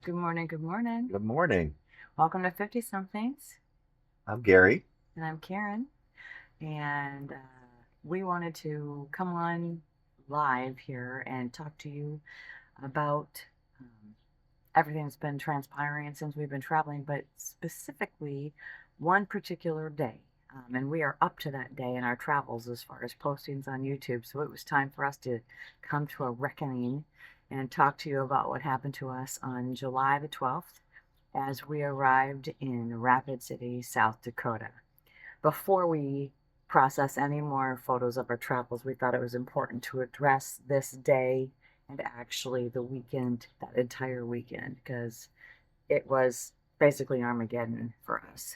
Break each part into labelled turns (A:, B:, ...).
A: Good morning, good morning.
B: Good morning.
A: Welcome to 50 Somethings.
B: I'm Gary.
A: And I'm Karen. And we wanted to come on live here and talk to you about um, everything that's been transpiring since we've been traveling, but specifically one particular day. And we are up to that day in our travels as far as postings on YouTube. So it was time for us to come to a reckoning and talk to you about what happened to us on July the 12th as we arrived in Rapid City, South Dakota. Before we process any more photos of our travels, we thought it was important to address this day and actually the weekend, that entire weekend, because it was basically Armageddon for us.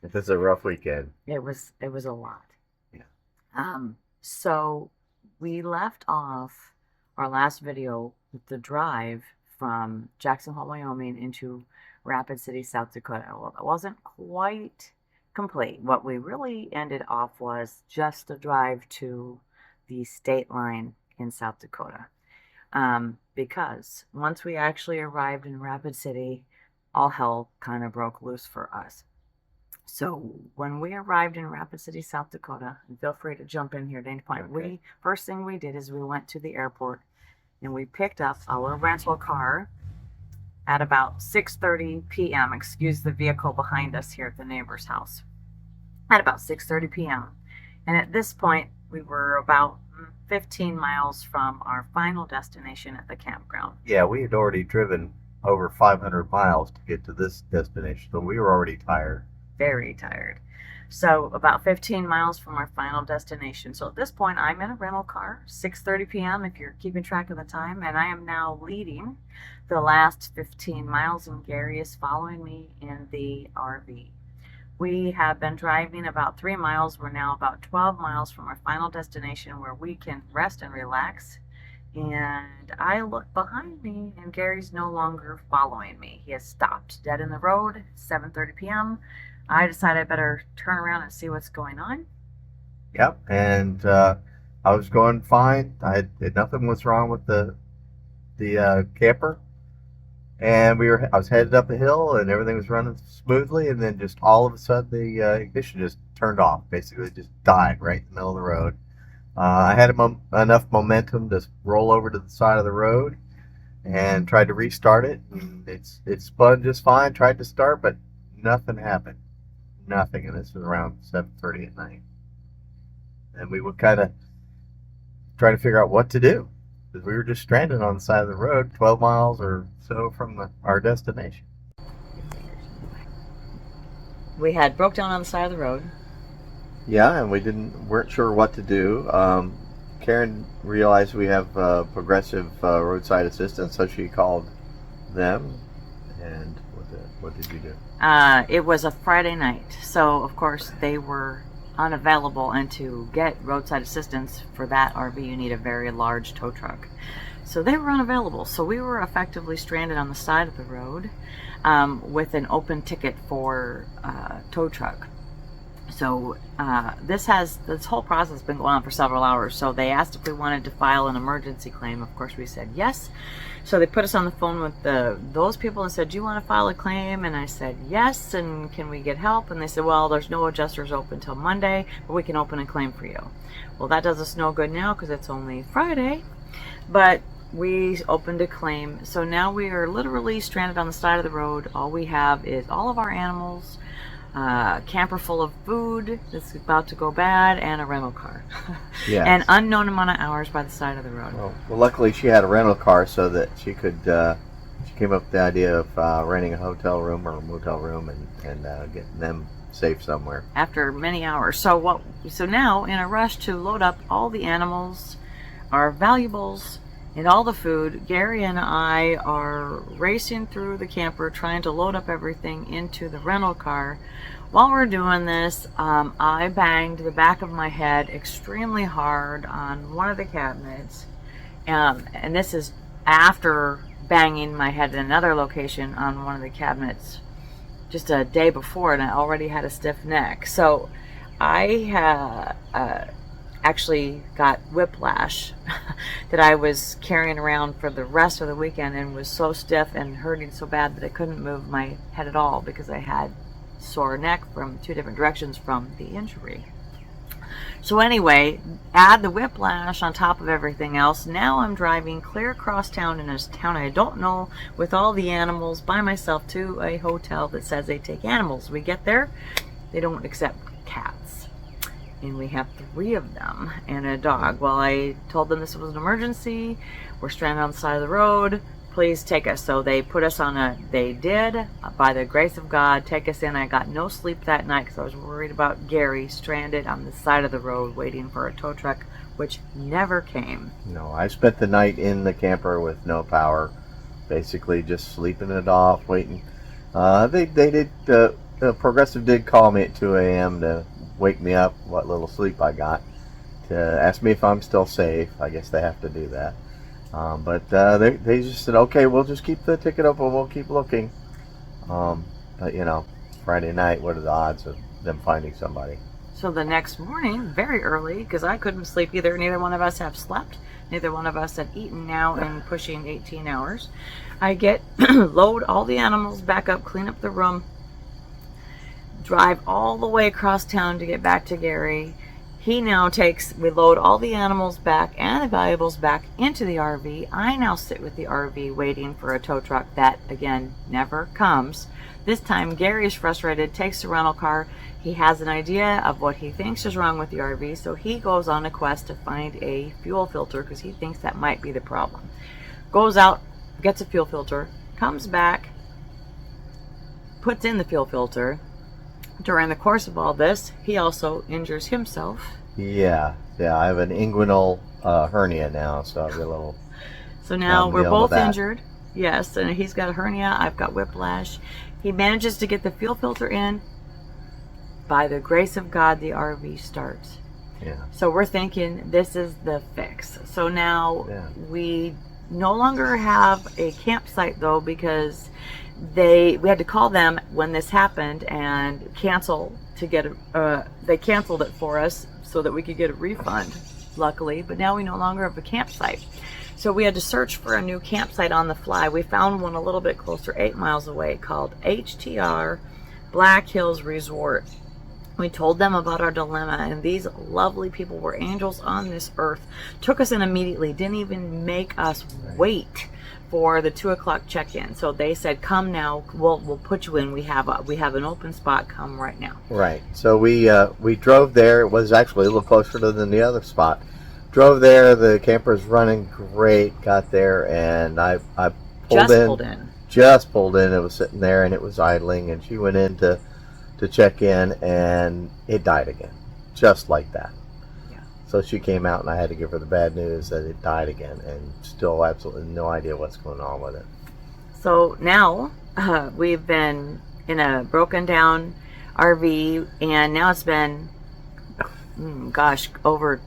B: This is a rough weekend.
A: It was a lot.
B: Yeah.
A: So we left off our last video with the drive from Jackson Hole, Wyoming into Rapid City, South Dakota. Well, it wasn't quite complete. What we really ended off was just the drive to the state line in South Dakota. Because once we actually arrived in Rapid City, all hell kind of broke loose for us. So when we arrived in Rapid City, South Dakota, and feel free to jump in here at any point,
B: Okay.
A: first thing we did is we went to the airport and we picked up our rental car at about 6:30 p.m. Excuse the vehicle behind us here at the neighbor's house. At about 6:30 p.m. And at this point, we were about 15 miles from our final destination at the campground.
B: Yeah, we had already driven over 500 miles to get to this destination, so we were already tired.
A: Very tired. So about 15 miles from our final destination. So at this point, I'm in a rental car, 6:30 p.m. if you're keeping track of the time, and I am now leading the last 15 miles, and Gary is following me in the RV. We have been driving about 3 miles. We're now about 12 miles from our final destination where we can rest and relax. And I look behind me, and Gary's no longer following me. He has stopped dead in the road, 7:30 p.m. I decided I better turn around and see what's going on.
B: Yep, and I was going fine. Nothing was wrong with the camper, and I was headed up a hill, and everything was running smoothly, and then just all of a sudden the ignition just turned off. Basically, it just died right in the middle of the road. I had enough momentum to roll over to the side of the road and tried to restart it. And it spun just fine. Tried to start, but nothing happened. Nothing, and this was around 7:30 at night. And we would kind of try to figure out what to do because we were just stranded on the side of the road, 12 miles or so from our destination.
A: We had broke down on the side of the road.
B: Yeah, and weren't sure what to do. Karen realized we have progressive roadside assistance, so she called them. And what did you do?
A: It was a Friday night, so of course they were unavailable, and to get roadside assistance for that RV you need a very large tow truck. So they were unavailable, so we were effectively stranded on the side of the road with an open ticket for tow truck. So this whole process has been going on for several hours. So they asked if we wanted to file an emergency claim. Of course we said yes. So they put us on the phone with those people and said, do you want to file a claim? And I said yes, and can we get help? And they said, well, there's no adjusters open till Monday, but we can open a claim for you. Well, that does us no good now because it's only Friday, but we opened a claim. So now we are literally stranded on the side of the road. All we have is all of our animals, camper full of food that's about to go bad, and a rental car.
B: Yes.
A: An unknown amount of hours by the side of the road.
B: Well, luckily she had a rental car so that she could. She came up with the idea of renting a hotel room or a motel room and getting them safe somewhere.
A: After many hours. So now, in a rush to load up all the animals, our valuables, and all the food, Gary and I are racing through the camper trying to load up everything into the rental car. While we're doing this, I banged the back of my head extremely hard on one of the cabinets. And this is after banging my head in another location on one of the cabinets just a day before, and I already had a stiff neck. So I actually got whiplash that I was carrying around for the rest of the weekend, and was so stiff and hurting so bad that I couldn't move my head at all because I had sore neck from 2 different directions from the injury. So anyway, add the whiplash on top of everything else. Now I'm driving clear across town in a town I don't know with all the animals by myself to a hotel that says they take animals. We get there, they don't accept cats. And we have 3 of them and a dog. Well, I told them this was an emergency. We're stranded on the side of the road. Please take us. So they put us on they did, by the grace of God, take us in. I got no sleep that night because I was worried about Gary stranded on the side of the road waiting for a tow truck, which never came.
B: No, I spent the night in the camper with no power, basically just sleeping it off, waiting. They did, Progressive did call me at 2 a.m. to wake me up, what little sleep I got, to ask me if I'm still safe. I guess they have to do that. But they just said, okay, we'll just keep the ticket open, we'll keep looking. But you know, Friday night, what are the odds of them finding somebody?
A: So the next morning, very early, because I couldn't sleep either, neither one of us have slept, neither one of us have eaten now in pushing 18 hours. I get, load all the animals back up, clean up the room, drive all the way across town to get back to Gary. He now we load all the animals back and the valuables back into the RV. I now sit with the RV waiting for a tow truck that, again, never comes. This time, Gary is frustrated, takes the rental car. He has an idea of what he thinks is wrong with the RV, so he goes on a quest to find a fuel filter because he thinks that might be the problem. Goes out, gets a fuel filter, comes back, puts in the fuel filter. During the course of all this, he also injures himself.
B: Yeah, I have an inguinal hernia now, so I've got a little.
A: So now we're both injured. Yes, and he's got a hernia. I've got whiplash. He manages to get the fuel filter in. By the grace of God, the RV starts.
B: Yeah.
A: So we're thinking this is the fix. So now we no longer have a campsite though, because we had to call them when this happened and cancel to get they canceled it for us so that we could get a refund, luckily. But now we no longer have a campsite, so we had to search for a new campsite on the fly. We found one a little bit closer, 8 miles away, called HTR Black Hills Resort. We told them about our dilemma, and these lovely people were angels on this earth, took us in immediately, didn't even make us wait for the 2 o'clock check-in. So they said, come now, we'll put you in. We have an open spot, come right now. Right.
B: So we drove there. It was actually a little closer than the other spot. Drove there, the camper's running great, got there, and I pulled in. Just pulled in. It was sitting there and it was idling, and she went in to check in and it died again. Just like that. So she came out and I had to give her the bad news that it died again, and still absolutely no idea what's going on with it.
A: So now we've been in a broken down RV, and now it's been, over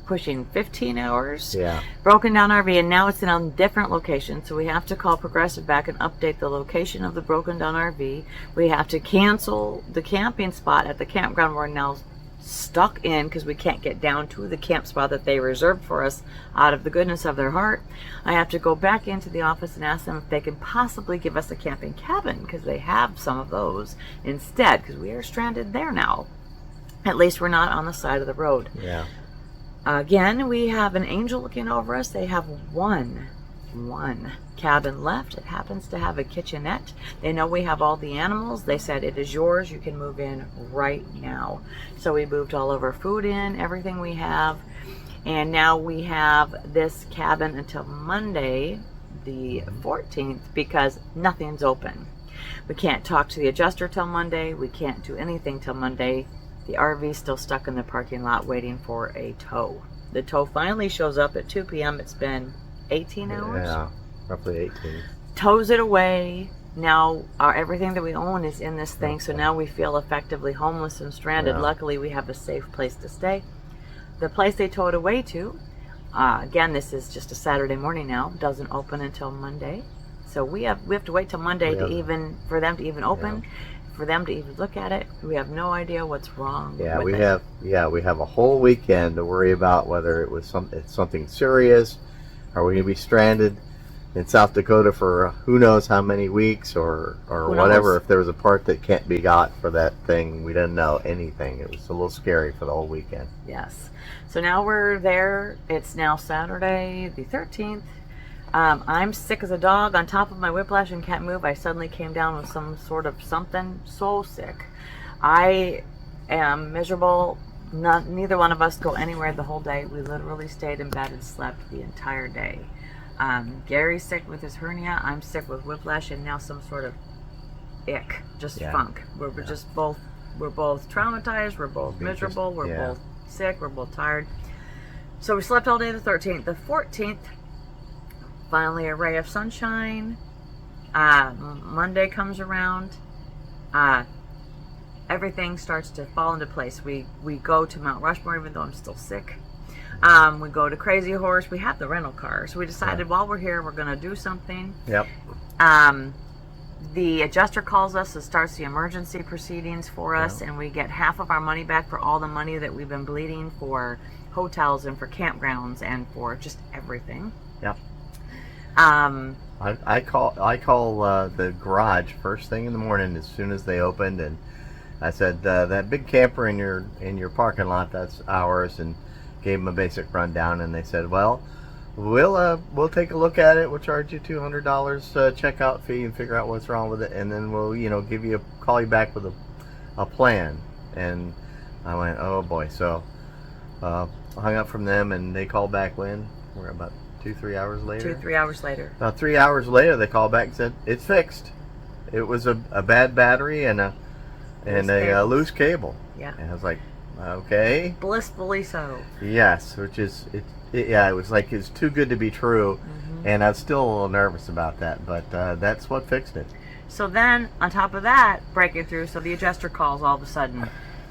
A: pushing 15 hours.
B: Yeah.
A: Broken down RV, and now it's in a different location. So we have to call Progressive back and update the location of the broken down RV. We have to cancel the camping spot at the campground we're now stuck in because we can't get down to the camp spot that they reserved for us out of the goodness of their heart. I have to go back into the office and ask them if they can possibly give us a camping cabin, because they have some of those instead, because we are stranded there now. At least we're not on the side of the road.
B: Yeah.
A: Again, we have an angel looking over us. They have one cabin left. It happens to have a kitchenette. They know we have all the animals. They said, it is yours. You can move in right now. So we moved all of our food in, everything we have. And now we have this cabin until Monday, the 14th, because nothing's open. We can't talk to the adjuster till Monday. We can't do anything till Monday. The RV's still stuck in the parking lot waiting for a tow. The tow finally shows up at 2 p.m. It's been 18 hours?
B: Yeah, roughly 18.
A: Tows it away. Now everything that we own is in this thing, so now we feel effectively homeless and stranded.
B: Yeah.
A: Luckily, we have a safe place to stay. The place they tow it away to, again, this is just a Saturday morning now, doesn't open until Monday. So we have to wait till Monday for them to even open. for them to even look at it. We have no idea what's wrong.
B: Yeah,
A: with
B: we
A: it.
B: have a whole weekend to worry about whether it's something serious. Are we going to be stranded in South Dakota for who knows how many weeks or
A: Who
B: whatever?
A: knows?
B: If there was a part that can't be got for that thing, we didn't know anything. It was a little scary for the whole weekend.
A: Yes. So now we're there. It's now Saturday the 13th. I'm sick as a dog. On top of my whiplash and can't move, I suddenly came down with some sort of something. So sick. I am miserable. Neither one of us go anywhere the whole day. We literally stayed in bed and slept the entire day. Gary's sick with his hernia. I'm sick with whiplash and now some sort of ick, just funk. We're both traumatized. We're both miserable. We're both sick. We're both tired. So we slept all day the 13th. The 14th, finally a ray of sunshine. Monday comes around. Everything starts to fall into place. We go to Mount Rushmore, even though I'm still sick. We go to Crazy Horse. We have the rental car, so we decided while we're here, we're going to do something.
B: Yep.
A: The adjuster calls us and starts the emergency proceedings for us, and we get half of our money back for all the money that we've been bleeding for hotels and for campgrounds and for just everything.
B: Yep. I call the garage first thing in the morning as soon as they opened, and I said that big camper in your parking lot, that's ours, and gave them a basic rundown, and they said, well, we'll take a look at it. We'll charge you $200 checkout fee and figure out what's wrong with it, and then we'll call you back with a plan. And I went, oh boy. So hung up from them, and they called back when we're about 2-3 hours later.
A: 2-3 hours later.
B: About 3 hours later, they called back and said it's fixed. It was a bad battery and a loose cable.
A: Yeah.
B: And I was like, okay.
A: Blissfully so.
B: Yes, which is it was like it's too good to be true, and I was still a little nervous about that, but that's what fixed it.
A: So then, on top of that, breaking through, so the adjuster calls all of a sudden.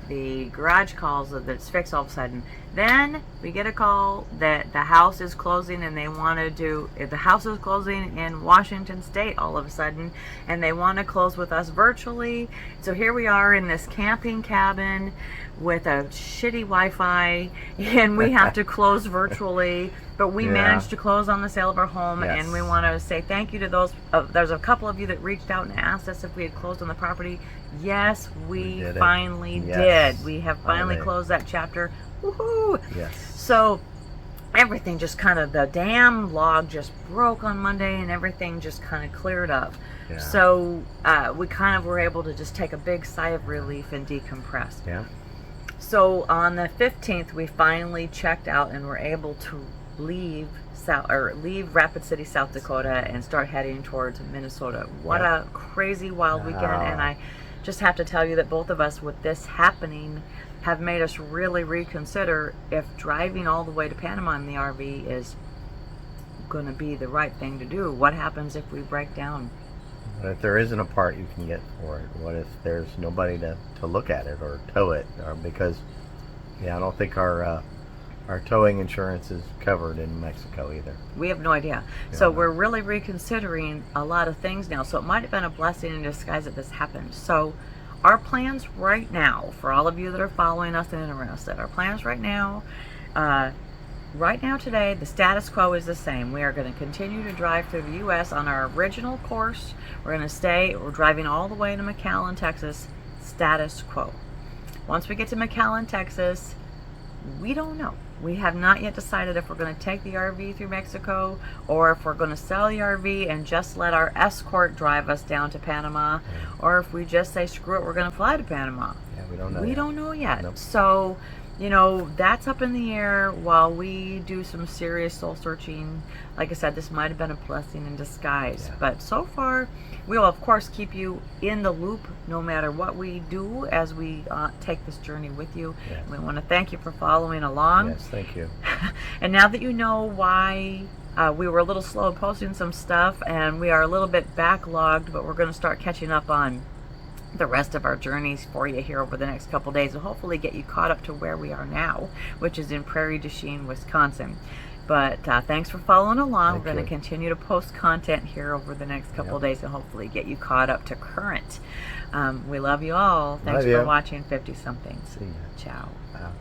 A: The garage calls that it's fixed all of a sudden. Then we get a call that the house is closing, and they want to do, the house is closing in Washington State all of a sudden, and they want to close with us virtually. So here we are in this camping cabin with a shitty Wi-Fi, and we have to close virtually. But we managed to close on the sale of our home, and we want to say thank you to those. There's a couple of you that reached out and asked us if we had closed on the property. Yes, we finally did. We have finally closed that chapter. Woohoo!
B: Yes.
A: So everything just kind of, the damn log just broke on Monday, and everything just kind of cleared up. Yeah. So we kind of were able to just take a big sigh of relief and decompress.
B: Yeah.
A: So on the 15th, we finally checked out and were able to leave Rapid City, South Dakota, and start heading towards Minnesota. What a crazy wild weekend. And I just have to tell you that both of us, with this happening, have made us really reconsider if driving all the way to Panama in the RV is going to be the right thing to do. What happens if we break down?
B: What if there isn't a part you can get for it? What if there's nobody to look at it or tow it? Or because I don't think our towing insurance is covered in Mexico either.
A: We have no idea. So we're really reconsidering a lot of things now. So it might have been a blessing in disguise that this happened. So our plans right now, for all of you that are following us and interested, our plans right now today, the status quo is the same. We are going to continue to drive through the U.S. on our original course. We're driving all the way to McAllen, Texas, status quo. Once we get to McAllen, Texas, we don't know. We have not yet decided if we're going to take the RV through Mexico or if we're going to sell the RV and just let our escort drive us down to Panama, or if we just say, screw it, we're going to fly to Panama.
B: Yeah, we don't know.
A: We don't know yet.
B: Nope. So,
A: that's up in the air while we do some serious soul searching. Like I said, this might have been a blessing in disguise.
B: Yeah.
A: But so far, we'll of course keep you in the loop no matter what we do as we take this journey with you.
B: Yeah.
A: We want to thank you for following along.
B: Yes, thank you.
A: And now that you know why we were a little slow posting some stuff, and we are a little bit backlogged, but we're going to start catching up on the rest of our journeys for you here over the next couple days, and hopefully get you caught up to where we are now, which is in Prairie du Chien, Wisconsin. But thanks for following along.
B: Thank
A: We're going
B: you.
A: to continue to post content here over the next couple of days and hopefully get you caught up to current. We love you all. Thanks
B: Love
A: for
B: you.
A: watching 50 Somethings.
B: See ya.
A: Ciao.
B: Wow.